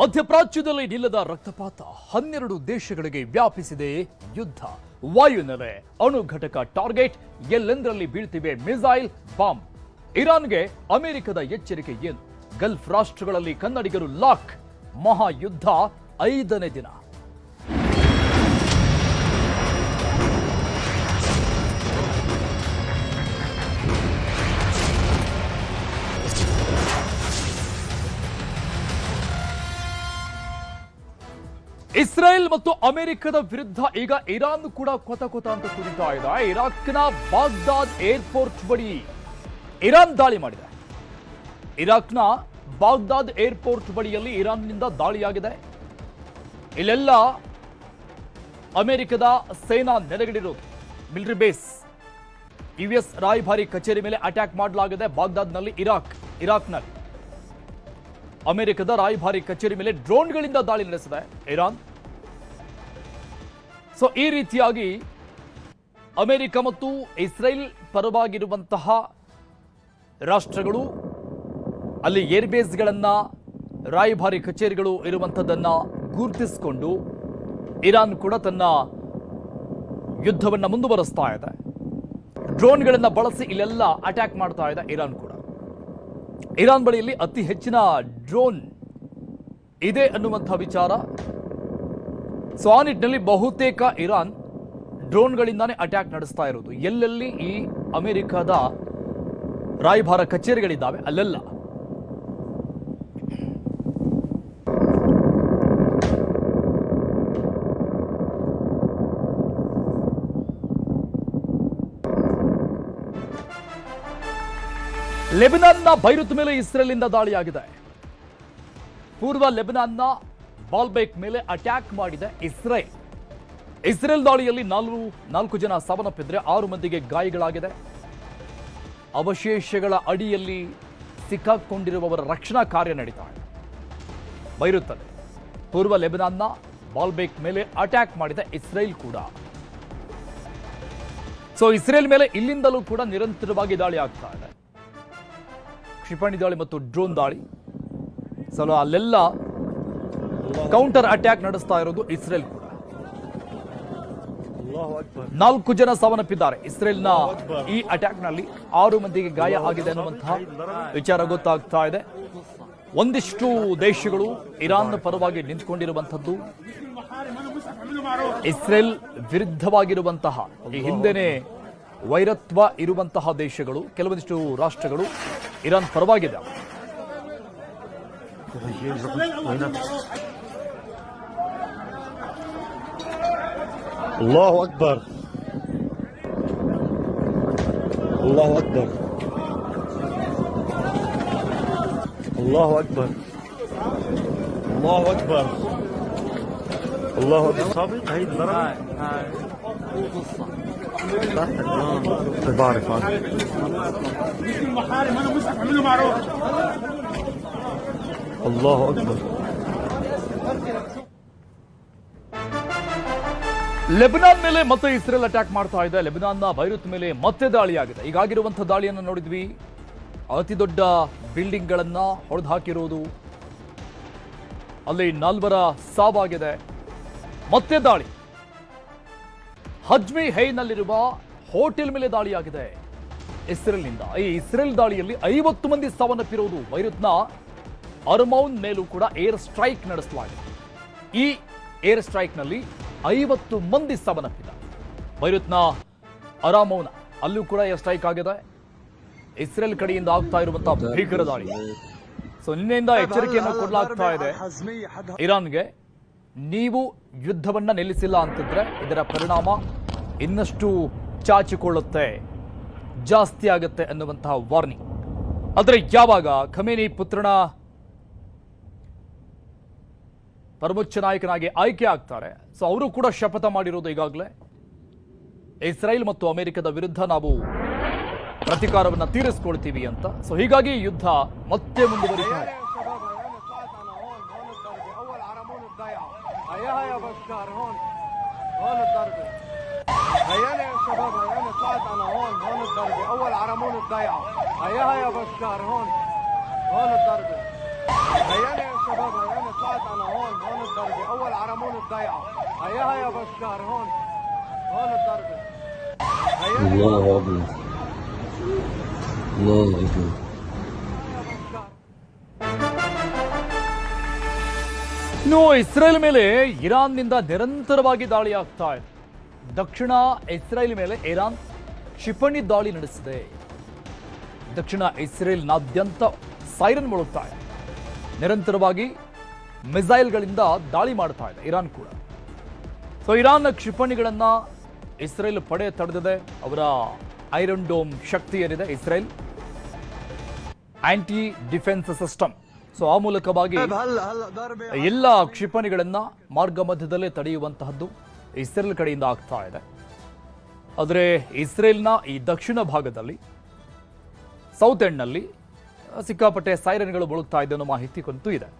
ಮಧ್ಯಪ್ರಾಚ್ಯದಲ್ಲಿ ನಿಲ್ಲದ ರಕ್ತಪಾತ 12 ದೇಶಗಳಿಗೆ ವ್ಯಾಪಿಸಿದೆ ಯುದ್ಧ. ವಾಯುನೆಲೆ, ಅಣು ಘಟಕ ಟಾರ್ಗೆಟ್, ಎಲ್ಲೆಂದರಲ್ಲಿ ಬೀಳ್ತಿವೆ ಮಿಸೈಲ್, ಬಾಂಬ್. ಇರಾನ್ಗೆ ಅಮೆರಿಕದ ಎಚ್ಚರಿಕೆ ಏನು? ಗಲ್ಫ್ ರಾಷ್ಟ್ರಗಳಲ್ಲಿ ಕನ್ನಡಿಗರು ಲಾಕ್. ಮಹಾಯುದ್ಧ 5ನೇ ದಿನ. ಇಸ್ರೇಲ್ ಮತ್ತು ಅಮೆರಿಕದ ವಿರುದ್ಧ ಈಗ ಇರಾನ್ ಕೂಡ ಕೊತ ಅಂತ ಕುದಿತಾ ಇದೆ. ಇರಾಕ್ನ ಬಾಗ್ದಾದ್ ಏರ್ಪೋರ್ಟ್ ಬಳಿ ಇರಾನ್ ದಾಳಿ ಮಾಡಿದೆ. ಇರಾಕ್ನ ಬಾಗ್ದಾದ್ ಏರ್ಪೋರ್ಟ್ ಬಳಿಯಲ್ಲಿ ಇರಾನ್ನಿಂದ ದಾಳಿಯಾಗಿದೆ. ಇಲ್ಲೆಲ್ಲ ಅಮೆರಿಕದ ಸೇನಾ ನೆಲೆಗಳಿರೋದು, ಮಿಲಿಟರಿ ಬೇಸ್. ಯುಎಸ್ ರಾಯಭಾರಿ ಕಚೇರಿ ಮೇಲೆ ಅಟ್ಯಾಕ್ ಮಾಡಲಾಗಿದೆ. ಬಾಗ್ದಾದ್ನಲ್ಲಿ ಇರಾಕ್ನಲ್ಲಿ ಅಮೆರಿಕದ ರಾಯಭಾರಿ ಕಚೇರಿ ಮೇಲೆ ಡ್ರೋನ್ಗಳಿಂದ ದಾಳಿ ನಡೆಸಿದೆ ಇರಾನ್. ಸೊ ಈ ರೀತಿಯಾಗಿ ಅಮೆರಿಕ ಮತ್ತು ಇಸ್ರೇಲ್ ಪರವಾಗಿರುವಂತಹ ರಾಷ್ಟ್ರಗಳು ಅಲ್ಲಿ ಏರ್ಬೇಸ್ಗಳನ್ನ, ರಾಯಭಾರಿ ಕಚೇರಿಗಳು ಇರುವಂಥದ್ದನ್ನ ಗುರುತಿಸಿಕೊಂಡು ಇರಾನ್ ಕೂಡ ತನ್ನ ಯುದ್ಧವನ್ನ ಮುಂದುವರಿಸ್ತಾ ಇದೆ. ಡ್ರೋನ್ಗಳನ್ನ ಬಳಸಿ ಇಲ್ಲೆಲ್ಲ ಅಟ್ಯಾಕ್ ಮಾಡ್ತಾ ಇದೆ ಇರಾನ್ ಕೂಡ. ಇರಾನ್ ಬಳಿಯಲ್ಲಿ ಅತಿ ಹೆಚ್ಚಿನ ಡ್ರೋನ್ ಇದೆ ಅನ್ನುವಂಥ ವಿಚಾರ. ಸೊ ಆ ನಿಟ್ಟಿನಲ್ಲಿ ಬಹುತೇಕ ಇರಾನ್ ಡ್ರೋನ್ಗಳಿಂದಾನೇ ಅಟ್ಯಾಕ್ ನಡೆಸ್ತಾ ಇರೋದು. ಎಲ್ಲೆಲ್ಲಿ ಈ ಅಮೆರಿಕದ ರಾಯಭಾರ ಕಚೇರಿಗಳಿದ್ದಾವೆ ಅಲ್ಲೆಲ್ಲ. ಲೆಬನಾನ್ನ ಬೈರುತ್ ಮೇಲೆ ಇಸ್ರೇಲ್ನಿಂದ ದಾಳಿಯಾಗಿದೆ. ಪೂರ್ವ ಲೆಬನಾನ್ನ ಬಾಲ್ಬೇಕ್ ಮೇಲೆ ಅಟ್ಯಾಕ್ ಮಾಡಿದೆ ಇಸ್ರೇಲ್. ಇಸ್ರೇಲ್ ದಾಳಿಯಲ್ಲಿ 4 ಜನ ಸಾವನ್ನಪ್ಪಿದ್ರೆ 6 ಮಂದಿಗೆ ಗಾಯಗಳಾಗಿದೆ. ಅವಶೇಷಗಳ ಅಡಿಯಲ್ಲಿ ಸಿಕ್ಕಾಕೊಂಡಿರುವವರ ರಕ್ಷಣಾ ಕಾರ್ಯ ನಡೀತಾ ಇದೆ ಬೈರುತ್ತಲ್ಲಿ. ಪೂರ್ವ ಲೆಬನಾನ್ನ ಬಾಲ್ಬೇಕ್ ಮೇಲೆ ಅಟ್ಯಾಕ್ ಮಾಡಿದೆ ಇಸ್ರೇಲ್ ಕೂಡ. ಸೊ ಇಸ್ರೇಲ್ ಮೇಲೆ ಇಲ್ಲಿಂದಲೂ ಕೂಡ ನಿರಂತರವಾಗಿ ದಾಳಿ ಆಗ್ತಾ ಇದೆ. ಕ್ಷಿಪಣಿ ದಾಳಿ ಮತ್ತು ಡ್ರೋನ್ ದಾಳಿ. ಸೊ ಅಲ್ಲೆಲ್ಲ ಕೌಂಟರ್ ಅಟ್ಯಾಕ್ ನಡೆಸ್ತಾ ಇರೋದು ಇಸ್ರೇಲ್ ಕೂಡ. 4 ಜನ ಸಾವನ್ನಪ್ಪಿದ್ದಾರೆ ಇಸ್ರೇಲ್ನ ಈ ಅಟ್ಯಾಕ್ ನಲ್ಲಿ. 6 ಮಂದಿಗೆ ಗಾಯ ಆಗಿದೆ ಅನ್ನುವಂತಹ ವಿಚಾರ ಗೊತ್ತಾಗ್ತಾ ಇದೆ. ಒಂದಿಷ್ಟು ದೇಶಗಳು ಇರಾನ್ ಪರವಾಗಿ ನಿಂತುಕೊಂಡಿರುವಂತದ್ದು. ಇಸ್ರೇಲ್ ವಿರುದ್ಧವಾಗಿರುವಂತಹ ಈ ಹಿಂದೆನೆ ವೈರತ್ವ ಇರುವಂತಹ ದೇಶಗಳು, ಕೆಲವೊಂದಿಷ್ಟು ರಾಷ್ಟ್ರಗಳು ಇರಾನ್ ಪರವಾಗಿದೆ. الله أكبر الله أكبر الله أكبر الله أكبر الله أكبر. صابق هي الضربة بعرف أنا المحارم. أنا مسلم عمله معروف. الله أكبر. ಲೆಬನಾನ್ ಮೇಲೆ ಮತ್ತೆ ಇಸ್ರೇಲ್ ಅಟ್ಯಾಕ್ ಮಾಡ್ತಾ ಇದೆ. ಲೆಬನಾನ್ನ ಬೈರುತ್ ಮೇಲೆ ಮತ್ತೆ ದಾಳಿಯಾಗಿದೆ. ಈಗಾಗಿರುವಂತಹ ದಾಳಿಯನ್ನು ನೋಡಿದ್ವಿ. ಅತಿ ದೊಡ್ಡ ಬಿಲ್ಡಿಂಗ್ಗಳನ್ನ ಹೊಡೆದು ಹಾಕಿರುವುದು, ಅಲ್ಲಿ 4 ಸಾವಾಗಿದೆ. ಮತ್ತೆ ದಾಳಿ. ಹಜ್ಮಿ ಹೈನಲ್ಲಿರುವ ಹೋಟೆಲ್ ಮೇಲೆ ದಾಳಿಯಾಗಿದೆ ಇಸ್ರೇಲ್ನಿಂದ. ಈ ಇಸ್ರೇಲ್ ದಾಳಿಯಲ್ಲಿ 50 ಮಂದಿ ಸಾವನ್ನಪ್ಪಿರುವುದು. ಬೈರುತ್ನ ಅರ್ಮೌನ್ ಮೇಲೂ ಕೂಡ ಏರ್ ಸ್ಟ್ರೈಕ್ ನಡೆಸಲಾಗಿದೆ. ಈ ಏರ್ ಸ್ಟ್ರೈಕ್ ನಲ್ಲಿ 50 ಮಂದಿ ಸಾವನ್ನಪ್ಪಿದ್ದಾರೆ. ಬೈರುತ್ನ ಅರಾಮೌನ ಅಲ್ಲೂ ಕೂಡ ಏರ್ ಸ್ಟ್ರೈಕ್ ಆಗಿದೆ. ಇಸ್ರೇಲ್ ಕಡೆಯಿಂದ ಆಗ್ತಾ ಇರುವಂತಹ ಭೀಕರ ದಾಳಿ. ಸೊ ನಿನ್ನೆಯಿಂದ ಎಚ್ಚರಿಕೆಯನ್ನು ಕೊಡಲಾಗ್ತಾ ಇದೆ ಇರಾನ್ಗೆ. ನೀವು ಯುದ್ಧವನ್ನ ನಿಲ್ಲಿಸಿಲ್ಲ ಅಂತಿದ್ರೆ ಇದರ ಪರಿಣಾಮ ಇನ್ನಷ್ಟು ಚಾಚಿಕೊಳ್ಳುತ್ತೆ, ಜಾಸ್ತಿ ಆಗುತ್ತೆ ಅನ್ನುವಂತಹ ವಾರ್ನಿಂಗ್. ಆದರೆ ಯಾವಾಗ ಖಮೇನಿ ಪುತ್ರನ ಪರಮೋಚ್ಚ ನಾಯಕನಾಗಿ ಆಯ್ಕೆ ಆಗ್ತಾರೆ, ಸೊ ಅವರು ಕೂಡ ಶಪಥ ಮಾಡಿರೋದು ಈಗಾಗಲೇ ಇಸ್ರೇಲ್ ಮತ್ತು ಅಮೆರಿಕದ ವಿರುದ್ಧ ನಾವು ಪ್ರತೀಕಾರವನ್ನು ತೀರಿಸ್ಕೊಳ್ತೀವಿ ಅಂತ. ಸೊ ಹೀಗಾಗಿ ಯುದ್ಧ ಮತ್ತೆ ಮುಂದುವರಿತಾ ಇದೆ. هيانا يا شباب، هيانا طلعت انا الضيعه. هيا يا بشار هون الضربه. الله أكبر الله أكبر. ಇನ್ನು ಇಸ್ರೇಲ್ ಮೇಲೆ ಇರಾನ್ನಿಂದ ನಿರಂತರವಾಗಿ ದಾಳಿ ಆಗ್ತಾ ಇದೆ. ದಕ್ಷಿಣ ಇಸ್ರೇಲ್ ಮೇಲೆ ಇರಾನ್ ಕ್ಷಿಪಣಿ ದಾಳಿ ನಡೆಸಿದೆ. ದಕ್ಷಿಣ ಇಸ್ರೇಲ್ನಾದ್ಯಂತ ಸೈರನ್ ಮೊಳಗ್ತಾ ಇದೆ. ನಿರಂತರವಾಗಿ ಮಿಸೈಲ್ಗಳಿಂದ ದಾಳಿ ಮಾಡ್ತಾ ಇದೆ ಇರಾನ್ ಕೂಡ. ಸೊ ಇರಾನ್ನ ಕ್ಷಿಪಣಿಗಳನ್ನ ಇಸ್ರೇಲ್ ಪಡೆ ತಡೆದಿದೆ. ಅವರ ಐರನ್ ಡೋಮ್ ಶಕ್ತಿ ಏನಿದೆ Israel anti defence system, so ಆ ಮೂಲಕವಾಗಿ ಎಲ್ಲ ಕ್ಷಿಪಣಿಗಳನ್ನ ಮಾರ್ಗ ಮಧ್ಯದಲ್ಲೇ ತಡೆಯುವಂತಹದ್ದು ಇಸ್ರೇಲ್ ಕಡೆಯಿಂದ ಆಗ್ತಾ ಇದೆ. ಆದರೆ ಇಸ್ರೇಲ್ನ ಈ ದಕ್ಷಿಣ ಭಾಗದಲ್ಲಿ ಸೌತ್ ಎಂಡ್ನಲ್ಲಿ ಸಿಕ್ಕಾಪಟ್ಟೆ ಸೈರನ್ಗಳು ಮೊಳಗ್ತಾ ಇದೆ ಅನ್ನೋ ಮಾಹಿತಿ ಅಂತೂ ಇದೆ.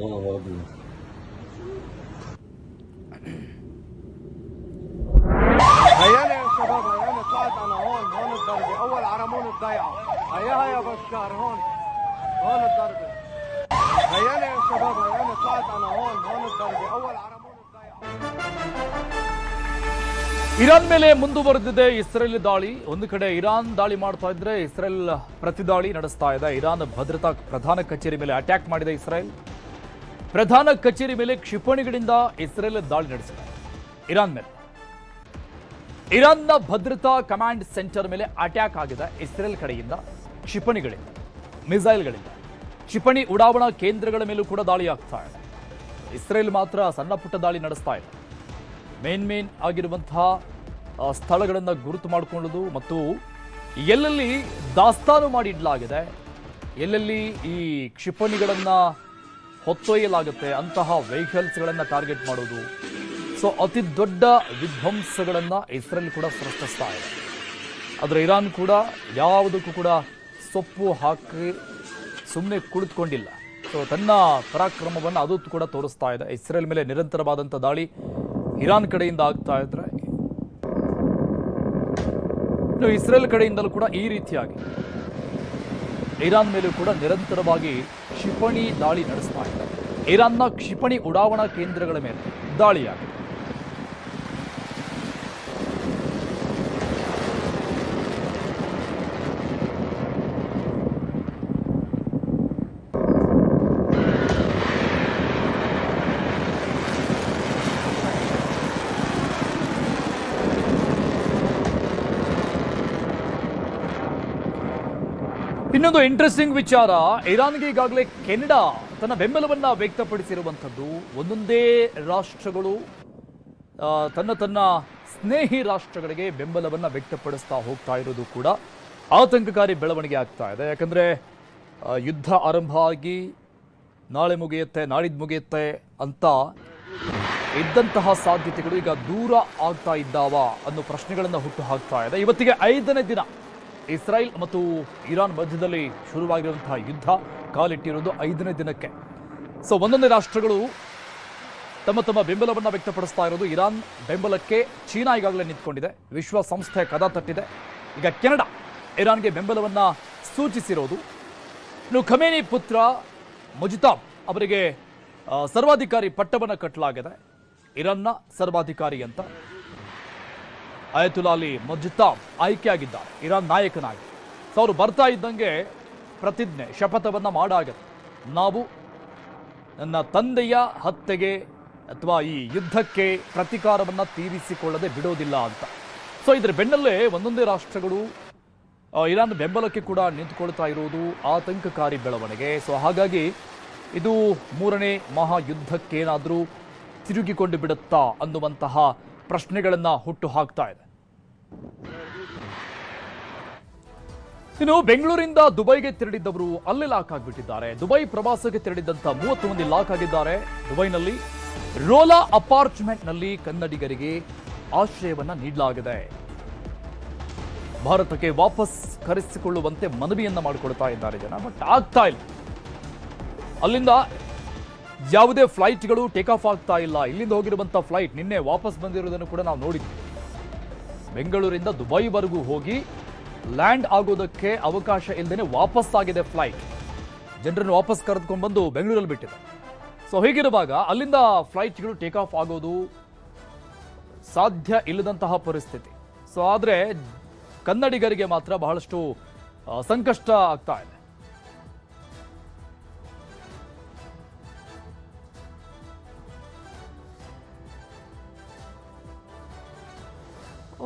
الله أكبر. هيانا يا شباب هيانا طلعت انا هون الضربه. اول عرمون الضيعه. هيا يا بشار هون الضربه. هيانا يا شباب هيانا طلعت انا هون الضربه. اول عرمون الضيعه. ಇರಾನ್ ಮೇಲೆ ಮುಂದುವರೆದಿದೆ ಇಸ್ರೇಲ್ ದಾಳಿ. ಒಂದು ಕಡೆ ಇರಾನ್ ದಾಳಿ ಮಾಡ್ತಾ ಇದ್ರೆ ಇಸ್ರೇಲ್ ಪ್ರತಿದಾಳಿ ನಡೆಸ್ತಾ ಇದೆ. ಇರಾನ್ ಭದ್ರತಾ ಪ್ರಧಾನ ಕಚೇರಿ ಮೇಲೆ ಅಟ್ಯಾಕ್ ಮಾಡಿದೆ ಇಸ್ರೇಲ್. ಪ್ರಧಾನ ಕಚೇರಿ ಮೇಲೆ ಕ್ಷಿಪಣಿಗಳಿಂದ ಇಸ್ರೇಲ್ ದಾಳಿ ನಡೆಸಿದೆ ಇರಾನ್ ಮೇಲೆ. ಇರಾನ್ನ ಭದ್ರತಾ ಕಮಾಂಡ್ ಸೆಂಟರ್ ಮೇಲೆ ಅಟ್ಯಾಕ್ ಆಗಿದೆ ಇಸ್ರೇಲ್ ಕಡೆಯಿಂದ ಕ್ಷಿಪಣಿಗಳಿಂದ, ಮಿಸೈಲ್ಗಳಿಂದ. ಕ್ಷಿಪಣಿ ಉಡಾವಣಾ ಕೇಂದ್ರಗಳ ಮೇಲೂ ಕೂಡ ದಾಳಿ ಆಗ್ತಾ ಇದೆ. ಇಸ್ರೇಲ್ ಮಾತ್ರ ಸಣ್ಣ ಪುಟ್ಟ ದಾಳಿ ನಡೆಸ್ತಾ ಇದೆ. ಮೇನ್ ಆಗಿರುವಂತಹ ಸ್ಥಳಗಳನ್ನು ಗುರುತು ಮಾಡಿಕೊಳ್ಳುವುದು ಮತ್ತು ಎಲ್ಲೆಲ್ಲಿ ದಾಸ್ತಾನು ಮಾಡಿ ಇಡಲಾಗಿದೆ, ಎಲ್ಲೆಲ್ಲಿ ಈ ಕ್ಷಿಪಣಿಗಳನ್ನು ಹೊತ್ತೊಯ್ಯಲಾಗುತ್ತೆ ಅಂತಹ ವೆಹಿಕಲ್ಸ್ಗಳನ್ನು ಟಾರ್ಗೆಟ್ ಮಾಡೋದು. ಸೊ ಅತಿ ದೊಡ್ಡ ವಿಧ್ವಂಸಗಳನ್ನು ಇಸ್ರೇಲ್ ಕೂಡ ಸೃಷ್ಟಿಸ್ತಾ ಇದೆ. ಆದರೆ ಇರಾನ್ ಕೂಡ ಯಾವುದಕ್ಕೂ ಕೂಡ ಸೊಪ್ಪು ಹಾಕಿ ಸುಮ್ಮನೆ ಕುಳಿತುಕೊಂಡಿಲ್ಲ. ಸೊ ತನ್ನ ಪರಾಕ್ರಮವನ್ನು ಅದು ಕೂಡ ತೋರಿಸ್ತಾ ಇದೆ. ಇಸ್ರೇಲ್ ಮೇಲೆ ನಿರಂತರವಾದಂಥ ದಾಳಿ ಇರಾನ್ ಕಡೆಯಿಂದ ಆಗ್ತಾ ಇದ್ರೆ, ಇನ್ನು ಇಸ್ರೇಲ್ ಕಡೆಯಿಂದಲೂ ಕೂಡ ಈ ರೀತಿಯಾಗಿ ಇರಾನ್ ಮೇಲೂ ಕೂಡ ನಿರಂತರವಾಗಿ ಕ್ಷಿಪಣಿ ದಾಳಿ ನಡೆಸ್ತಾ ಇದೆ. ಇರಾನ್ನ ಕ್ಷಿಪಣಿ ಉಡಾವಣಾ ಕೇಂದ್ರಗಳ ಮೇಲೆ ದಾಳಿಯಾಗಿದೆ. ಇನ್ನೊಂದು ಇಂಟ್ರೆಸ್ಟಿಂಗ್ ವಿಚಾರ, ಇರಾನ್ಗೆ ಈಗಾಗಲೇ ಕೆನಡಾ ತನ್ನ ಬೆಂಬಲವನ್ನ ವ್ಯಕ್ತಪಡಿಸಿರುವಂಥದ್ದು. ಒಂದೊಂದೇ ರಾಷ್ಟ್ರಗಳು ತನ್ನ ಸ್ನೇಹಿ ರಾಷ್ಟ್ರಗಳಿಗೆ ಬೆಂಬಲವನ್ನ ವ್ಯಕ್ತಪಡಿಸ್ತಾ ಹೋಗ್ತಾ ಇರೋದು ಕೂಡ ಆತಂಕಕಾರಿ ಬೆಳವಣಿಗೆ ಆಗ್ತಾ ಇದೆ. ಯಾಕಂದ್ರೆ ಯುದ್ಧ ಆರಂಭ ಆಗಿ ನಾಳೆ ಮುಗಿಯುತ್ತೆ, ನಾಡಿದ್ದು ಮುಗಿಯುತ್ತೆ ಅಂತ ಇದ್ದಂತಹ ಸಾಧ್ಯತೆಗಳು ಈಗ ದೂರ ಆಗ್ತಾ ಇದ್ದಾವ ಅನ್ನೋ ಪ್ರಶ್ನೆಗಳನ್ನು ಹುಟ್ಟು ಹಾಕ್ತಾ ಇದೆ. ಇವತ್ತಿಗೆ 5ನೇ ದಿನ ಇಸ್ರಾಯೇಲ್ ಮತ್ತು ಇರಾನ್ ಮಧ್ಯದಲ್ಲಿ ಶುರುವಾಗಿರುವಂತಹ ಯುದ್ಧ ಕಾಲಿಟ್ಟಿರುವುದು 5ನೇ ದಿನಕ್ಕೆ. ಸೊ ಒಂದೊಂದೇ ರಾಷ್ಟ್ರಗಳು ತಮ್ಮ ಬೆಂಬಲವನ್ನು ವ್ಯಕ್ತಪಡಿಸ್ತಾ ಇರೋದು. ಇರಾನ್ ಬೆಂಬಲಕ್ಕೆ ಚೀನಾ ಈಗಾಗಲೇ ನಿಂತ್ಕೊಂಡಿದೆ, ವಿಶ್ವಸಂಸ್ಥೆ ಕದ ತಟ್ಟಿದೆ. ಈಗ ಕೆನಡಾ ಇರಾನ್ಗೆ ಬೆಂಬಲವನ್ನು ಸೂಚಿಸಿರೋದು. ಇನ್ನು ಖಮೇನಿ ಪುತ್ರ ಮುಜ್ತಾಬ್ ಅವರಿಗೆ ಸರ್ವಾಧಿಕಾರಿ ಪಟ್ಟವನ್ನು ಕಟ್ಟಲಾಗಿದೆ. ಇರಾನ್ನ ಸರ್ವಾಧಿಕಾರಿ ಅಂತ ಅಯತುಲ್ಲಾ ಅಲಿ ಮುಜ್ತಾಬ್ ಆಯ್ಕೆಯಾಗಿದ್ದಾರೆ ಇರಾನ್ ನಾಯಕನಾಗಿ. ಸೊ ಅವರು ಬರ್ತಾ ಇದ್ದಂಗೆ ಪ್ರತಿಜ್ಞೆ, ಶಪಥವನ್ನು ಮಾಡಾಗುತ್ತೆ. ನಾವು ನನ್ನ ತಂದೆಯ ಹತ್ಯೆಗೆ ಅಥವಾ ಈ ಯುದ್ಧಕ್ಕೆ ಪ್ರತೀಕಾರವನ್ನು ತೀರಿಸಿಕೊಳ್ಳದೆ ಬಿಡೋದಿಲ್ಲ ಅಂತ. ಸೊ ಇದರ ಬೆನ್ನಲ್ಲೇ ಒಂದೊಂದೇ ರಾಷ್ಟ್ರಗಳು ಇರಾನ್ ಬೆಂಬಲಕ್ಕೆ ಕೂಡ ನಿಂತುಕೊಳ್ತಾ ಇರುವುದು ಆತಂಕಕಾರಿ ಬೆಳವಣಿಗೆ. ಸೊ ಹಾಗಾಗಿ ಇದು 3ನೇ ಮಹಾಯುದ್ಧಕ್ಕೇನಾದರೂ ತಿರುಗಿಕೊಂಡು ಬಿಡುತ್ತಾ ಅನ್ನುವಂತಹ ಪ್ರಶ್ನೆಗಳನ್ನ ಹುಟ್ಟು ಹಾಕ್ತಾ ಇದೆ. ಇನ್ನು ಬೆಂಗಳೂರಿಂದ ದುಬೈಗೆ ತೆರಳಿದ್ದವರು ಅಲ್ಲೇ ಲಾಕ್ ಆಗಿಬಿಟ್ಟಿದ್ದಾರೆ. ದುಬೈ ಪ್ರವಾಸಕ್ಕೆ ತೆರಳಿದ್ದಂತ 30 ಮಂದಿ ಲಾಕ್ ಆಗಿದ್ದಾರೆ. ದುಬೈನಲ್ಲಿ ರೋಲಾ ಅಪಾರ್ಟ್ಮೆಂಟ್ನಲ್ಲಿ ಕನ್ನಡಿಗರಿಗೆ ಆಶ್ರಯವನ್ನ ನೀಡಲಾಗಿದೆ. ಭಾರತಕ್ಕೆ ವಾಪಸ್ ಕರೆಸಿಕೊಳ್ಳುವಂತೆ ಮನವಿಯನ್ನ ಮಾಡಿಕೊಡ್ತಾ ಇದ್ದಾರೆ ಜನ, ಬಟ್ ಆಗ್ತಾ ಇಲ್ಲ. ಅಲ್ಲಿಂದ ಯಾವುದೇ ಫ್ಲೈಟ್ಗಳು ಟೇಕ್ ಆಫ್ ಆಗ್ತಾ ಇಲ್ಲ. ಇಲ್ಲಿಂದ ಹೋಗಿರುವಂತಹ ಫ್ಲೈಟ್ ನಿನ್ನೆ ವಾಪಸ್ ಬಂದಿರೋದನ್ನು ಕೂಡ ನಾವು ನೋಡಿದ್ವಿ. ಬೆಂಗಳೂರಿಂದ ದುಬೈವರೆಗೂ ಹೋಗಿ ಲ್ಯಾಂಡ್ ಆಗೋದಕ್ಕೆ ಅವಕಾಶ ಇಲ್ಲದೇನೆ ವಾಪಸ್ ಆಗಿದೆ ಫ್ಲೈಟ್. ಜನರನ್ನು ವಾಪಸ್ ಕರೆದುಕೊಂಡು ಬಂದು ಬೆಂಗಳೂರಲ್ಲಿ ಬಿಟ್ಟಿದೆ. ಸೊ ಹೀಗಿರುವಾಗ ಅಲ್ಲಿಂದ ಫ್ಲೈಟ್ಗಳು ಟೇಕ್ ಆಫ್ ಆಗೋದು ಸಾಧ್ಯ ಇಲ್ಲದಂತಹ ಪರಿಸ್ಥಿತಿ. ಸೊ ಆದರೆ ಕನ್ನಡಿಗರಿಗೆ ಮಾತ್ರ ಬಹಳಷ್ಟು ಸಂಕಷ್ಟ ಆಗ್ತಾ ಇದೆ.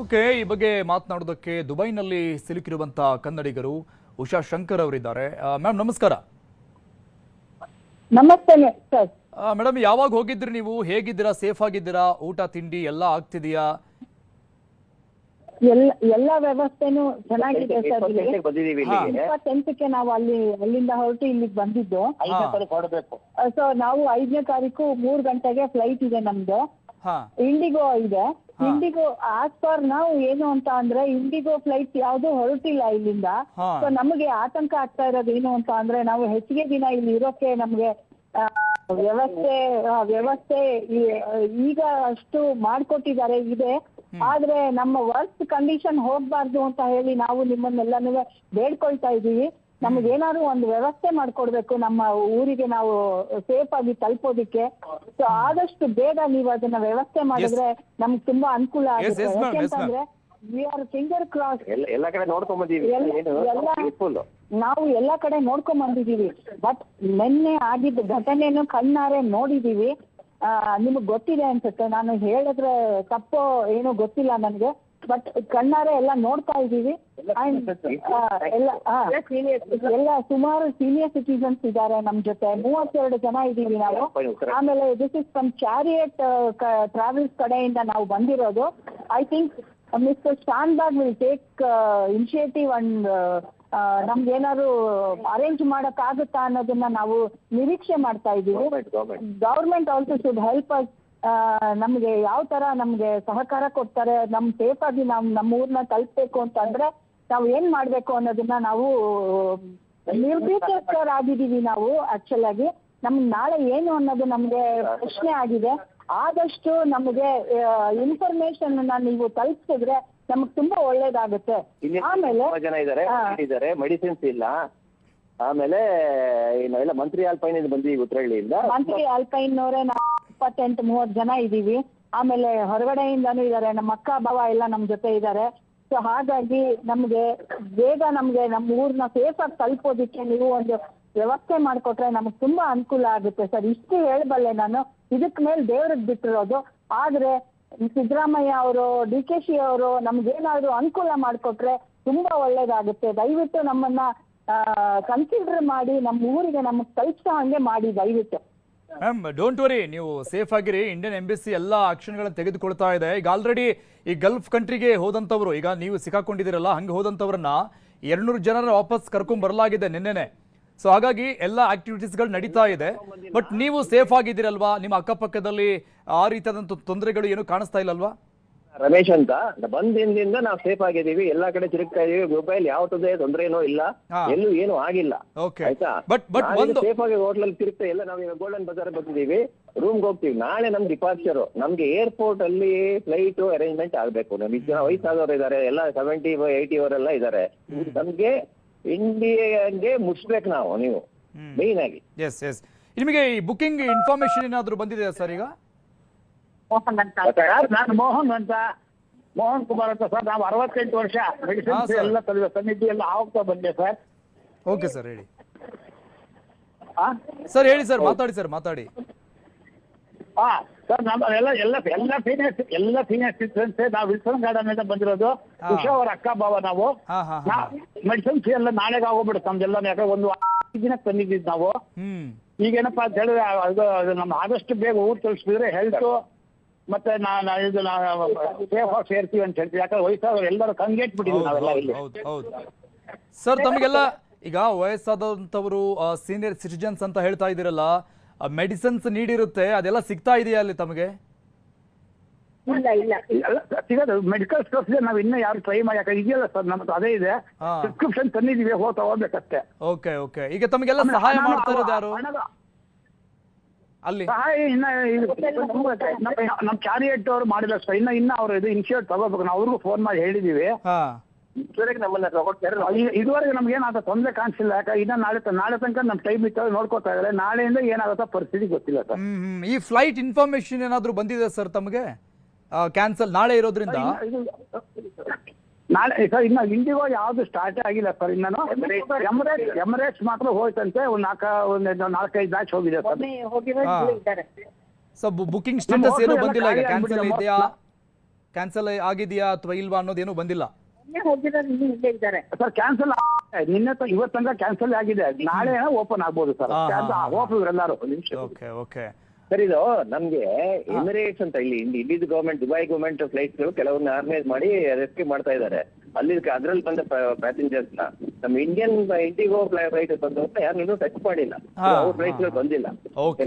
ಓಕೆ, ಈ ಬಗ್ಗೆ ಮಾತನಾಡೋದಕ್ಕೆ ದುಬೈನಲ್ಲಿ ಸಿಲುಕಿರುವಂತಹ ಕನ್ನಡಿಗರು ಉಷಾ ಶಂಕರ್ ಅವರಿದ್ದಾರೆ. ಮ್ಯಾಮ್ ನಮಸ್ಕಾರ. ನಮಸ್ತೆ ಸರ್. ಮೇಡಮ್, ಯಾವಾಗ ಹೋಗಿದ್ರಿ ನೀವು? ಹೇಗಿದ್ದೀರಾ? ಸೇಫ್ ಆಗಿದ್ದೀರಾ? ಊಟ ತಿಂಡಿ ಎಲ್ಲ ಆಗ್ತಿದೆಯಾ? ಎಲ್ಲ ವ್ಯವಸ್ಥೆನೂ ಚೆನ್ನಾಗಿದೆ ಸರ್. 28ಕ್ಕೆ ನಾವು ಅಲ್ಲಿಂದ ಹೊರಟು ಇಲ್ಲಿಗೆ ಬಂದಿದ್ದು. ಸೊ ನಾವು 5ನೇ ತಾರೀಕು 3 ಗಂಟೆಗೆ ಫ್ಲೈಟ್ ಇದೆ ನಮ್ದು. ಇಂಡಿಗೋ ಇದೆ. ಇಂಡಿಗೋ ಆಸ್ ಪರ್ ನಾವು ಏನು ಅಂತ ಅಂದ್ರೆ ಇಂಡಿಗೋ ಫ್ಲೈಟ್ ಯಾವ್ದು ಹೊರಟಿಲ್ಲ ಇಲ್ಲಿಂದ. ಸೊ ನಮಗೆ ಆತಂಕ ಆಗ್ತಾ ಇರೋದು ಏನು ಅಂತ ಅಂದ್ರೆ ನಾವು ಹೆಚ್ಚಿಗೆ ದಿನ ಇಲ್ಲಿ ಇರೋಕೆ ನಮ್ಗೆ ವ್ಯವಸ್ಥೆ ಈಗ ಅಷ್ಟು ಮಾಡ್ಕೊಟ್ಟಿದ್ದಾರೆ ಇದೆ. ಆದ್ರೆ ನಮ್ಮ ವರ್ಕ್ ಕಂಡೀಷನ್ ಹೋಗ್ಬಾರ್ದು ಅಂತ ಹೇಳಿ ನಾವು ನಿಮ್ಮನ್ನೆಲ್ಲಾನು ಬೇಡ್ಕೊಳ್ತಾ ಇದೀವಿ. ನಮ್ಗೇನಾದ್ರು ಒಂದು ವ್ಯವಸ್ಥೆ ಮಾಡ್ಕೊಡ್ಬೇಕು ನಮ್ಮ ಊರಿಗೆ ನಾವು ಸೇಫ್ ಆಗಿ ತಲುಪೋದಿಕ್ಕೆ. ಸೊ ಆದಷ್ಟು ಬೇಗ ನೀವು ಅದನ್ನ ವ್ಯವಸ್ಥೆ ಮಾಡಿದ್ರೆ ನಮ್ಗೆ ತುಂಬಾ ಅನುಕೂಲ ಆಗುತ್ತೆ. ಯಾಕೆಂತಂದ್ರೆ ವಿ ಆರ್ ಫಿಂಗರ್ ಕ್ರಾಸ್. ಎಲ್ಲ ಕಡೆ ನೋಡ್ಕೊಂಡ್ ಬಂದಿವಿ. ನಾವು ಎಲ್ಲಾ ಕಡೆ ನೋಡ್ಕೊಂಡ್ ಬಂದಿದೀವಿ. ಬಟ್ ನಿನ್ನೆ ಆಗಿದ್ದ ಘಟನೆಯನ್ನು ಕಣ್ಣಾರೆ ನೋಡಿದೀವಿ. ನಿಮಗ್ ಗೊತ್ತಿದೆ ಅನ್ಸುತ್ತೆ, ನಾನು ಹೇಳಿದ್ರೆ ತಪ್ಪೋ ಏನೋ ಗೊತ್ತಿಲ್ಲ ನನ್ಗೆ. ಬಟ್ ಕಣ್ಣಾರೆ ಎಲ್ಲ ನೋಡ್ತಾ ಇದೀವಿ. ಎಲ್ಲ ಸುಮಾರು ಸೀನಿಯರ್ ಸಿಟಿಸನ್ಸ್ ಇದ್ದಾರೆ ನಮ್ ಜೊತೆ. 32 ಜನ ಇದೀವಿ ನಾವು. ಆಮೇಲೆ this is from chariot travels ಕಡೆಯಿಂದ ನಾವು ಬಂದಿರೋದು. I think mister Shanbhag will take initiative and ನಮ್ಗೇನಾದ್ರು ಅರೇಂಜ್ ಮಾಡಕ್ ಆಗುತ್ತಾ ಅನ್ನೋದನ್ನ ನಾವು ನಿರೀಕ್ಷೆ ಮಾಡ್ತಾ ಇದೀವಿ. Government also should help us. ನಮ್ಗೆ ಯಾವ ತರ ನಮ್ಗೆ ಸಹಕಾರ ಕೊಡ್ತಾರೆ, ನಮ್ ಸೇಫ್ ಆಗಿ ನಮ್ಮ ಊರ್ನ ತಲುಪಬೇಕು ಅಂತಂದ್ರೆ ನಾವು ಏನ್ ಮಾಡ್ಬೇಕು ಅನ್ನೋದನ್ನ ನಾವು ನಿರ್ಭೀತರಾಗಿದ್ದೀವಿ. ನಾವು ಆಕ್ಚುಲ್ ಆಗಿ ನಮ್ಗೆ ನಾಳೆ ಏನು ಅನ್ನೋದು ನಮ್ಗೆ ಪ್ರಶ್ನೆ ಆಗಿದೆ. ಆದಷ್ಟು ನಮಗೆ ಇನ್ಫಾರ್ಮೇಶನ್ ನೀವು ತಲುಪಿಸಿದ್ರೆ ನಮಗ್ ತುಂಬಾ ಒಳ್ಳೇದಾಗುತ್ತೆ. ಆಮೇಲೆ ಜನ ಇದ್ದಾರೆ, ಮೆಡಿಸಿನ್ಸ್ ಇಲ್ಲ. ಆಮೇಲೆ ನಾವೆಲ್ಲ ಮಂತ್ರಿ ಆಲ್ಪೈನ್ ಬಂದಿದ್ದೀವಿ, ಉತ್ತರಹಳ್ಳಿಯಿಂದ. ಮಂತ್ರಿ ಆಲ್ಪೈನ್ನವರೇ ನಾವು 28-30 ಜನ ಇದೀವಿ. ಆಮೇಲೆ ಹೊರಗಡೆಯಿಂದಾನು ಇದಾರೆ, ನಮ್ಮ ಅಕ್ಕ ಭಾವ ಎಲ್ಲ ನಮ್ ಜೊತೆ ಇದ್ದಾರೆ. ಸೊ ಹಾಗಾಗಿ ನಮ್ಗೆ ಬೇಗ ನಮ್ಮ ಊರ್ನ ಸೇಫ್ ಆಗಿ ತಲುಪೋದಿಕ್ಕೆ ನೀವು ಒಂದು ವ್ಯವಸ್ಥೆ ಮಾಡ್ಕೊಟ್ರೆ ನಮಗ್ ತುಂಬಾ ಅನುಕೂಲ ಆಗುತ್ತೆ ಸರ್. ಇಷ್ಟು ಹೇಳಬಲ್ಲೆ ನಾನು. ಇದಕ್ ಮೇಲೆ ದೇವ್ರಿಗೆ ಬಿಟ್ಟಿರೋದು. ಆದ್ರೆ ಸಿದ್ದರಾಮಯ್ಯ ಅವರು, DK ಅವರು ನಮ್ಗೇನಾದ್ರು ಅನುಕೂಲ ಮಾಡ್ಕೊಟ್ರೆ ತುಂಬಾ ಒಳ್ಳೇದಾಗುತ್ತೆ. ದಯವಿಟ್ಟು ನಮ್ಮನ್ನ ಕನ್ಸಿಡರ್ ಮಾಡಿ ನಮ್ಮ ಊರಿಗೆ ನಮಗ್ ತಲುಪಿಸೋ ಹಂಗೆ ಮಾಡಿ ದಯವಿಟ್ಟು. ಮ್ಯಾಮ್ ಡೋಂಟ್ ವರಿ, ನೀವು ಸೇಫ್ ಆಗಿರಿ. ಇಂಡಿಯನ್ ಎಂಬಸಿ ಎಲ್ಲ ಆಕ್ಷನ್ಗಳನ್ನು ತೆಗೆದುಕೊಳ್ತಾ ಇದೆ. ಈಗ ಆಲ್ರೆಡಿ ಈ ಗಲ್ಫ್ ಕಂಟ್ರಿಗೆ ಹೋದಂಥವ್ರು, ಈಗ ನೀವು ಸಿಕ್ಕಾಕೊಂಡಿದ್ದೀರಲ್ಲ, ಹಂಗೆ ಹೋದಂಥವ್ರನ್ನ 200 ಜನರ ವಾಪಸ್ ಕರ್ಕೊಂಡ್ ಬರಲಾಗಿದೆ ನಿನ್ನೆನೆ. ಸೊ ಹಾಗಾಗಿ ಎಲ್ಲ ಆಕ್ಟಿವಿಟೀಸ್ಗಳು ನಡೀತಾ ಇದೆ. ಬಟ್ ನೀವು ಸೇಫ್ ಆಗಿದ್ದೀರಲ್ವಾ? ನಿಮ್ಮ ಅಕ್ಕಪಕ್ಕದಲ್ಲಿ ಆ ರೀತಿಯಾದಂಥ ತೊಂದರೆಗಳು ಏನು ಕಾಣಿಸ್ತಾ ಇಲ್ಲಲ್ವಾ? ರಮೇಶ್ ಅಂತ ಬಂದಿಂದ ನಾವು ಸೇಫ್ ಆಗಿದ್ದೀವಿ. ಎಲ್ಲಾ ಕಡೆ ತಿರುಗ್ತಾ ಇದೀವಿ. ಮೊಬೈಲ್ ಯಾವತ್ತದೇ ತೊಂದರೆ ಏನೋ ಇಲ್ಲ, ಎಲ್ಲೂ ಏನು ಆಗಿಲ್ಲ. ಆಯ್ತಾ? ಸೇಫ್ ಆಗಿ ಹೋಟ್ಲಲ್ಲಿ ತಿರುಗ್ತಾ ಎಲ್ಲ. ನಾವು ಗೋಲ್ಡನ್ ಬಜಾರ್ ಬಂದಿದ್ದೀವಿ, ರೂಮ್ಗೆ ಹೋಗ್ತೀವಿ. ನಾಳೆ ನಮ್ ಡಿಪಾರ್ಚರ್. ನಮ್ಗೆ ಏರ್ಪೋರ್ಟ್ ಅಲ್ಲಿ ಫ್ಲೈಟ್ ಅರೇಂಜ್ಮೆಂಟ್ ಆಗ್ಬೇಕು. ನಮ್ಗೆ ಜನ ವಯಸ್ಸಾದವರು ಇದಾರೆ, ಎಲ್ಲ 70-80 ಅವರೆಲ್ಲ ಇದಾರೆ. ನಮ್ಗೆ ಇಂಡಿಯಾಗೆ ಮುಟ್ಸ್ಬೇಕು ನಾವು, ನೀವು ಮೇನ್ ಆಗಿ. Yes yes. ನಿಮಗೆ ಈ ಬುಕಿಂಗ್ ಇನ್ಫಾರ್ಮೇಶನ್ ಏನಾದ್ರು ಬಂದಿದೆಯಾ ಸರ್? ಈಗ ಮೋಹನ್ ಅಂತ, ನಾನು ಮೋಹನ್ ಅಂತ, ಮೋಹನ್ ಕುಮಾರ್ ಅಂತ ಸರ್. ನಾವು 68 ವರ್ಷ ಮೆಡಿಸಿನ್ಸ್ ಎಲ್ಲ ತಂದಿದ್ದು ಎಲ್ಲ ಹೋಗ್ತಾ ಬಂದೆ ಸರ್. ಓಕೆ ಸರ್, ಹೇಳಿ ಸರ್. ಹೇಳಿ ಸರ್, ಮಾತಾಡಿ ಸರ್, ಮಾತಾಡಿ. ಸರ್ ನಮ್ಮ ಎಲ್ಲ ಸೀನಿಯರ್ ಸಿಟಿಸನ್ಸ್. ನಾವು ವಿಲ್ಸನ್ ಗಾರ್ಡನ್ ಇಂದ ಬಂದಿರೋದು. ಉಷಾ ಅವರ ಅಕ್ಕ ಭಾವ ನಾವು. ಮೆಡಿಸಿನ್ಸ್ ಎಲ್ಲ ನಾಳೆಗೆ ಆಗೋಗ್ಬಿಡುತ್ತೆ ನಮ್ದೆಲ್ಲ. ಯಾಕಂದ್ರೆ ಒಂದು 5 ದಿನ ತಂದಿದ್ದು ನಾವು. ಈಗೇನಪ್ಪಾ ಅಂತ ಹೇಳಿದ್ರೆ ಅದು ನಮ್ಮ ಆದಷ್ಟು ಬೇಗ ಊರು ತಲುಪಿಸಿದ್ರೆ ಹೆಲ್ತ್ ಮತ್ತೆ ಸೇಫ್ ಆಗಿ ಸೇರ್ತೀವಿ ಅಂತ ಹೇಳ್ತೀವಿ. ಯಾಕಂದ್ರೆ ವಯಸ್ಸಾದವ್ರು ಎಲ್ಲರೂ ಕಂಗೆಟ್ಬಿಟ್ಟಿದ್ವಿ ನಾವೆಲ್ಲ ಇಲ್ಲಿ. ಸರ್ ತಮಗೆಲ್ಲ ಈಗ ವಯಸ್ಸಾದಂಥವರು ಸೀನಿಯರ್ ಸಿಟಿಜನ್ಸ್ ಅಂತ ಹೇಳ್ತಾ ಇದ್ದೀರಲ್ಲ, ಮೆಡಿಸಿನ್ಸ್ ನೀಡಿರುತ್ತೆ, ಅದೆಲ್ಲ ಸಿಗ್ತಾ ಇದೆಯಾ ಅಲ್ಲಿ ತಮಗೆ? ಇಲ್ಲ ಸಿಗೋದು ಮೆಡಿಕಲ್ ಸ್ಟೋರ್ಸ್ ನಾವು ಇನ್ನೂ ಯಾರು ಟ್ರೈ ಮಾಡಿ. ಯಾಕಂದ್ರೆ ಇದೆಯಲ್ಲ ಸರ್ ನಮ್ದು ಅದೇ ಇದೆ, ಪ್ರಿಸ್ಕ್ರಿಪ್ಷನ್ ತಂದಿದ್ದೀವಿ, ತಗೋಬೇಕಷ್ಟೇ. Okay okay. ಈಗ ತಮಗೆಲ್ಲ ಸಹಾಯ ಮಾಡ್ತಾ ಇರೋದು ಯಾರು ಅಲ್ಲಿ? ಸಹಾಯ ನಮ್ ಚಾರಿಯಟ್ ಅವ್ರು ಮಾಡಿಲ್ಲ ಸರ್. ಇನ್ನ ಅವ್ರು ಇದು ಇನ್ಶೂರೆನ್ಸ್ ತಗೋಬೇಕು. ನಾವು ಅವ್ರಿಗೂ ಫೋನ್ ಮಾಡಿ ಹೇಳಿದೀವಿ. ಇಷ್ಟವರೆಗೆ ನಮ್ಮನ್ನ ಕೊಡ್ತಾರೆ. ಇದುವರೆಗೆ ನಮ್ಗೆ ಏನಾಗುತ್ತೆ ತೊಂದರೆ ಕಾಣಿಸಿಲ್ಲ. ಯಾಕೆ ಇನ್ನ ನಾಳೆ ತನಕ ನಮ್ ಟೈಮ್ ಇತ್ತು ನೋಡ್ಕೋತಾ ಇದ್ದಾರೆ. ನಾಳೆಯಿಂದ ಏನಾಗುತ್ತೋ ಪರಿಸ್ಥಿತಿ ಗೊತ್ತಿಲ್ಲ ಸರ್. ಈ ಫ್ಲೈಟ್ ಇನ್ಫಾರ್ಮೇಶನ್ ಏನಾದ್ರು ಬಂದಿದೆ ಸರ್ ತಮಗೆ? ಕ್ಯಾನ್ಸಲ್ ನಾಳೆ ಇರೋದ್ರಿಂದ ನಾಳೆ ಸರ್ ಇನ್ನು ಇಂಡಿಗೋ ಯಾವ್ದು ಸ್ಟಾರ್ಟೇ ಆಗಿಲ್ಲ ಸರ್. ಇನ್ನು ಎಮರೇಟ್ಸ್ ಮಾತ್ರ ಹೋಯ್ತಂತೆ. ಒಂದು 4-5 ಬ್ಯಾಚ್ ಹೋಗಿದೆ ಸರ್. ಸೊ ಬುಕಿಂಗ್ ಸ್ಟೇಟಸ್ ಏನು ಬಂದಿಲ್ಲ ಈಗ? ಕ್ಯಾನ್ಸಲ್ ಇದೆಯಾ, ಕ್ಯಾನ್ಸಲ್ ಆಗಿದೆಯಾ ಅಥವಾ ಇಲ್ವಾ ಅನ್ನೋದೇನು ಬಂದಿಲ್ಲ ಸರ್. ಕ್ಯಾನ್ಸಲ್ ನಿನ್ನೆ ಇವತ್ತು ತನಕ ಕ್ಯಾನ್ಸಲ್ ಆಗಿದೆ. ನಾಳೆ ಓಪನ್ ಆಗ್ಬೋದು ಸರ್. ಎಲ್ಲರೂ ಓಕೆ ಓಕೆ ಸರ್. ಇದು ನಮ್ಗೆ ಎಮಿರೇಟ್ಸ್ ಅಂತ ಇಲ್ಲಿದ್ದು ಗವರ್ಮೆಂಟ್, ದುಬೈ ಗವರ್ಮೆಂಟ್ ಫ್ಲೈಟ್ಸ್ ಕೆಲವನ್ನ ಆರ್ಗನೈಸ್ ಮಾಡಿ ರೆಸ್ಕ್ಯೂ ಮಾಡ್ತಾ ಇದ್ದಾರೆ. ಅದ್ರಲ್ಲಿ ಬಂದ ಪ್ಯಾಸೆಂಜರ್ಸ್ ನ ನಮ್ಮ ಇಂಡಿಯನ್ ಇಂಡಿಗೋ ಫ್ಲೈಟ್ ಬಂದವ್ರನ್ನ ಯಾರನ್ನೂ ಟಚ್ ಮಾಡಿಲ್ಲ. ಅವ್ರ ಫ್ಲೈಟ್ ಗಳು ಬಂದಿಲ್ಲ.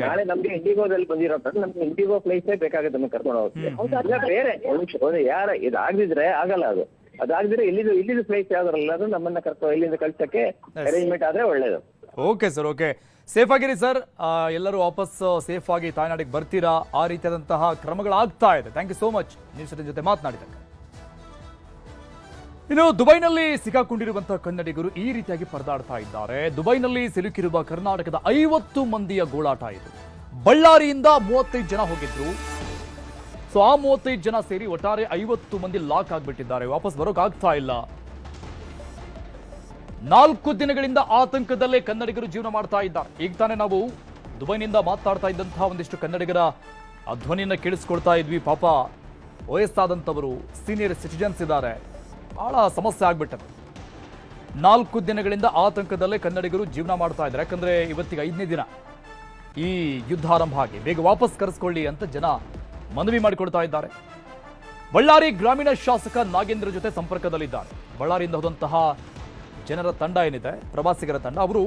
ನಾಳೆ ನಮ್ಗೆ ಇಂಡಿಗೋದಲ್ಲಿ ಬಂದಿರೋ ನಮ್ಗೆ ಇಂಡಿಗೋ ಫ್ಲೈಟ್ಸೇ ಬೇಕಾಗುತ್ತೆ ನಮ್ಗೆ ಕರ್ಕೊಂಡು ಹೋಗ್ತೀವಿ. ಬೇರೆ ಯಾರ ಇದಾಗದಿದ್ರೆ ಆಗಲ್ಲ. ಅದಾಗದಿದ್ರೆ ಇಲ್ಲಿದ್ದು ಫ್ಲೈಟ್ ಯಾವ್ದಾರಲ್ಲ ಅದು ನಮ್ಮನ್ನ ಇಲ್ಲಿಂದ ಕಳ್ಸಕ್ಕೆ ಅರೇಂಜ್ಮೆಂಟ್ ಆದ್ರೆ ಒಳ್ಳೇದು. Okay sir, okay. ಸೇಫ್ ಆಗಿರಿ ಸರ್. ಎಲ್ಲರೂ ವಾಪಸ್ ಸೇಫ್ ಆಗಿ ತಾಯ್ನಾಡಿಗೆ ಬರ್ತೀರಾ? ಆ ರೀತಿಯಾದಂತಹ ಕ್ರಮಗಳಾಗ್ತಾ ಇದೆ. Thank you so much news ಜೊತೆ ಮಾತನಾಡಿದ್ದಕ್ಕೆ. ಇನ್ನು ದುಬೈನಲ್ಲಿ ಸಿಕ್ಕಾಕೊಂಡಿರುವಂತಹ ಕನ್ನಡಿಗರು ಈ ರೀತಿಯಾಗಿ ಪರದಾಡ್ತಾ ಇದ್ದಾರೆ. ದುಬೈನಲ್ಲಿ ಸಿಲುಕಿರುವ ಕರ್ನಾಟಕದ 50 ಮಂದಿಯ ಗೋಳಾಟ ಇದು. ಬಳ್ಳಾರಿಯಿಂದ 35 ಜನ ಹೋಗಿದ್ರು. ಸೊ ಆ 35 ಜನ ಸೇರಿ ಒಟ್ಟಾರೆ 50 ಮಂದಿ ಲಾಕ್ ಆಗ್ಬಿಟ್ಟಿದ್ದಾರೆ. ವಾಪಸ್ ಬರೋಕ್ಕಾಗ್ತಾ ಇಲ್ಲ. 4 ದಿನಗಳಿಂದ ಆತಂಕದಲ್ಲೇ ಕನ್ನಡಿಗರು ಜೀವನ ಮಾಡ್ತಾ ಇದ್ದಾರೆ. ಈಗ ತಾನೇ ನಾವು ದುಬೈನಿಂದ ಮಾತಾಡ್ತಾ ಇದ್ದಂತಹ ಒಂದಿಷ್ಟು ಕನ್ನಡಿಗರ ಧ್ವನಿಯನ್ನ ಕೇಳಿಸ್ಕೊಳ್ತಾ ಇದ್ವಿ. ಪಾಪ ವಯಸ್ಸಾದಂಥವರು, ಸೀನಿಯರ್ ಸಿಟಿಜನ್ಸ್ ಇದ್ದಾರೆ. ಬಹಳ ಸಮಸ್ಯೆ ಆಗ್ಬಿಟ್ಟது. 4 ದಿನಗಳಿಂದ ಆತಂಕದಲ್ಲೇ ಕನ್ನಡಿಗರು ಜೀವನ ಮಾಡ್ತಾ ಇದ್ದಾರೆ. ಯಾಕಂದ್ರೆ ಇವತ್ತಿಗೆ 5ನೇ ದಿನ ಈ ಯುದ್ಧ ಆರಂಭ ಆಗಿ ಬೇಗ ವಾಪಸ್ ಕರೆಸ್ಕೊಳ್ಳಿ ಅಂತ ಜನ ಮನವಿ ಮಾಡಿಕೊಡ್ತಾ ಇದ್ದಾರೆ. ಬಳ್ಳಾರಿ ಗ್ರಾಮೀಣ ಶಾಸಕ ನಾಗೇಂದ್ರ ಜೊತೆ ಸಂಪರ್ಕದಲ್ಲಿದ್ದಾರೆ. ಬಳ್ಳಾರಿಯಿಂದ ಹೋದಂತಹ ಜನರ ತಂಡ ಏನಿದೆ, ಪ್ರವಾಸಿಗರ ತಂಡ, ಅವರು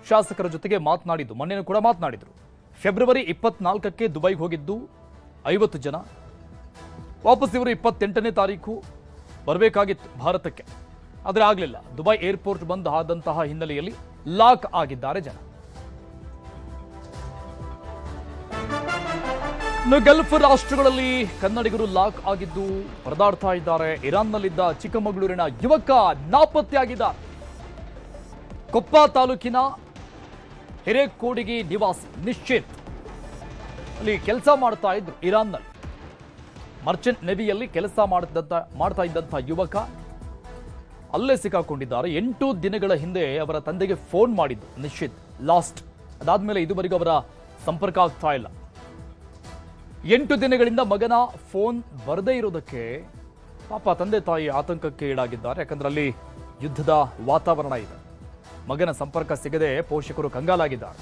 ಶಾಸಕರ ಜೊತೆಗೆ ಮಾತನಾಡಿದ್ದು, ಮೊನ್ನೆನೂ ಕೂಡ ಮಾತನಾಡಿದ್ರು. ಫೆಬ್ರವರಿ 24ಕ್ಕೆ ದುಬೈಗೆ ಹೋಗಿದ್ದು 50 ಜನ. ವಾಪಸ್ ಇವರು 28ನೇ ತಾರೀಕು ಬರಬೇಕಾಗಿತ್ತು ಭಾರತಕ್ಕೆ, ಆದರೆ ಆಗಲಿಲ್ಲ. ದುಬೈ ಏರ್ಪೋರ್ಟ್ ಬಂದ್ ಆದಂತಹ ಹಿನ್ನೆಲೆಯಲ್ಲಿ ಲಾಕ್ ಆಗಿದ್ದಾರೆ ಜನ. ಇನ್ನು ಗಲ್ಫ್ ರಾಷ್ಟ್ರಗಳಲ್ಲಿ ಕನ್ನಡಿಗರು ಲಾಕ್ ಆಗಿದ್ದು ಪರದಾಡ್ತಾ ಇದ್ದಾರೆ. ಇರಾನ್ನಲ್ಲಿದ್ದ ಚಿಕ್ಕಮಗಳೂರಿನ ಯುವಕ ನಾಪತ್ತೆಯಾಗಿದ್ದಾರೆ. ಕೊಪ್ಪ ತಾಲೂಕಿನ ಹಿರೇಕೋಡಿಗೆ ನಿವಾಸಿ ನಿಶ್ಚಿತ್ ಅಲ್ಲಿ ಕೆಲಸ ಮಾಡ್ತಾ ಇದ್ರು. ಇರಾನ್ನಲ್ಲಿ ಮರ್ಚೆಂಟ್ ನೆವಿಯಲ್ಲಿ ಕೆಲಸ ಮಾಡ್ತಾ ಇದ್ದಂಥ ಯುವಕ ಅಲ್ಲೇ ಸಿಕ್ಕಾಕೊಂಡಿದ್ದಾರೆ. 8 ದಿನಗಳ ಹಿಂದೆ ಅವರ ತಂದೆಗೆ ಫೋನ್ ಮಾಡಿದ್ದು ನಿಶ್ಚಿತ್ ಲಾಸ್ಟ್. ಅದಾದ್ಮೇಲೆ ಇದುವರೆಗೂ ಅವರ ಸಂಪರ್ಕ ಆಗ್ತಾ ಇಲ್ಲ. 8 ದಿನಗಳಿಂದ ಮಗನ ಫೋನ್ ಬರದೇ ಇರೋದಕ್ಕೆ ಪಾಪ ತಂದೆ ತಾಯಿ ಆತಂಕಕ್ಕೆ ಈಡಾಗಿದ್ದಾರೆ. ಯಾಕಂದ್ರೆ ಅಲ್ಲಿ ಯುದ್ಧದ ವಾತಾವರಣ ಇದೆ. ಮಗನ ಸಂಪರ್ಕ ಸಿಗದೆ ಪೋಷಕರು ಕಂಗಾಲಾಗಿದ್ದಾರೆ.